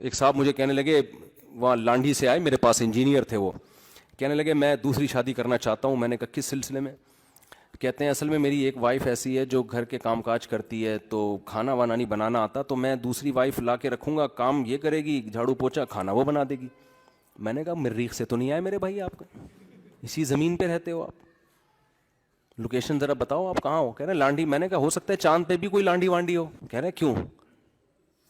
ایک صاحب مجھے کہنے لگے, وہاں لانڈھی سے آئے, میرے پاس انجینئر تھے, وہ کہنے لگے میں دوسری شادی کرنا چاہتا ہوں. میں نے کہا کس سلسلے میں؟ کہتے ہیں اصل میں میری ایک وائف ایسی ہے جو گھر کے کام کاج کرتی ہے, تو کھانا وانا نہیں بنانا آتا, تو میں دوسری وائف لا کے رکھوں گا, کام یہ کرے گی, جھاڑو پوچھا, کھانا وہ بنا دے گی. میں نے کہا مریخ سے تو نہیں آئے میرے بھائی آپ کا, اسی زمین پہ رہتے ہو آپ, لوکیشن ذرا بتاؤ آپ کہاں ہو. کہہ رہے لانڈھی. میں نے کہا ہو سکتا ہے چاند پہ بھی کوئی لانڈھی وانڈی ہو. کہہ رہے کیوں؟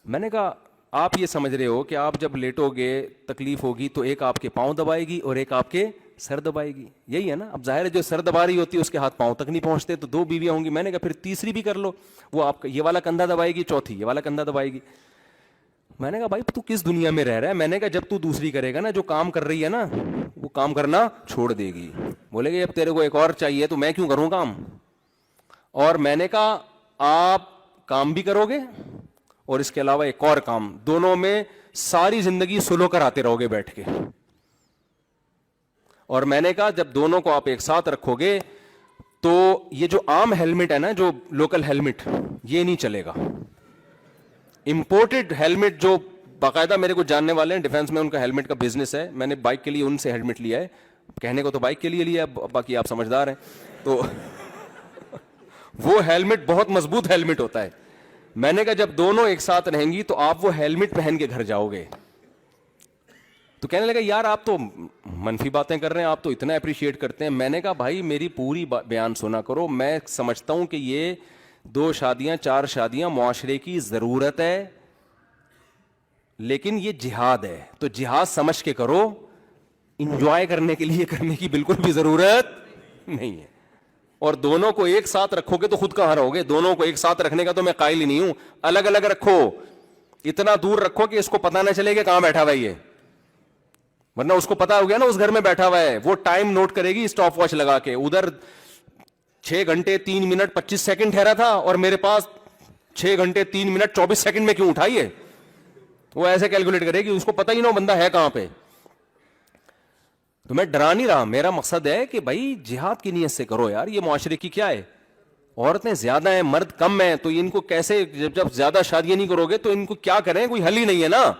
میں نے کہا آپ یہ سمجھ رہے ہو کہ آپ جب لیٹو گے تکلیف ہوگی تو ایک آپ کے پاؤں دبائے گی اور ایک آپ کے سر دبائے گی, یہی ہے نا. اب ظاہر ہے جو سر دبا رہی ہوتی ہے اس کے ہاتھ پاؤں تک نہیں پہنچتے, تو دو بیویاں ہوں گی. میں نے کہا پھر تیسری بھی کر لو, وہ آپ کا یہ والا کندھا دبائے گی, چوتھی یہ والا کندھا دبائے گی. میں نے کہا بھائی تو کس دنیا میں رہ رہا ہے؟ میں نے کہا جب تو دوسری کرے گا نا, جو کام کر رہی ہے نا وہ کام کرنا چھوڑ دے گی. بولے گے اب تیرے کو ایک اور چاہیے تو میں کیوں کروں کام. اور میں نے کہا آپ کام بھی کرو گے اور اس کے علاوہ ایک اور کام, دونوں میں ساری زندگی سلو کر آتے رہو گے بیٹھ کے. اور میں نے کہا جب دونوں کو آپ ایک ساتھ رکھو گے تو یہ جو عام ہیلمٹ ہے نا, جو لوکل ہیلمٹ, یہ نہیں چلے گا. امپورٹڈ ہیلمٹ جو باقاعدہ میرے کو جاننے والے ہیں ڈیفینس میں, ان کا ہیلمٹ کا بزنس ہے, میں نے بائک کے لیے ان سے ہیلمٹ لیا ہے. کہنے کو تو بائک کے لیے لیا ہے, باقی آپ سمجھدار ہیں. تو وہ ہیلمٹ بہت مضبوط ہیلمٹ ہوتا ہے. میں نے کہا جب دونوں ایک ساتھ رہیں گی تو آپ وہ ہیلمٹ پہن کے گھر جاؤ گے. تو کہنے لگا یار آپ تو منفی باتیں کر رہے ہیں, آپ تو اتنا اپریشیٹ کرتے ہیں. میں نے کہا بھائی میری پوری بیان سنا کرو. میں سمجھتا ہوں کہ یہ 2 شادیاں 4 شادیاں معاشرے کی ضرورت ہے, لیکن یہ جہاد ہے, تو جہاد سمجھ کے کرو, انجوائے کرنے کے لیے کرنے کی بالکل بھی ضرورت نہیں ہے. اور دونوں کو ایک ساتھ رکھو گے تو خود کہاں رہو گے. دونوں کو ایک ساتھ رکھنے کا تو میں قائل ہی نہیں ہوں. الگ الگ رکھو, اتنا دور رکھو کہ اس کو پتہ نہ چلے کہ کہاں بیٹھا ہوا یہ, ورنہ اس کو پتا ہو گیا نا اس گھر میں بیٹھا ہوا ہے, وہ ٹائم نوٹ کرے گی اسٹاپ واچ لگا کے. ادھر 6 گھنٹے 3 منٹ 25 سیکنڈ ٹھہرا تھا اور میرے پاس 6 گھنٹے 3 منٹ 24 سیکنڈ میں کیوں اٹھائیے. وہ ایسے کیلکولیٹ کرے گی, اس کو پتہ ہی نہ بندہ ہے کہاں پہ. تو میں ڈرا نہیں رہا, میرا مقصد ہے کہ بھائی جہاد کی نیت سے کرو یار. یہ معاشرے کی کیا ہے, عورتیں زیادہ ہیں مرد کم ہیں, تو ان کو کیسے, جب زیادہ شادیاں نہیں کرو گے تو ان کو کیا کریں, کوئی حل ہی نہیں ہے نا.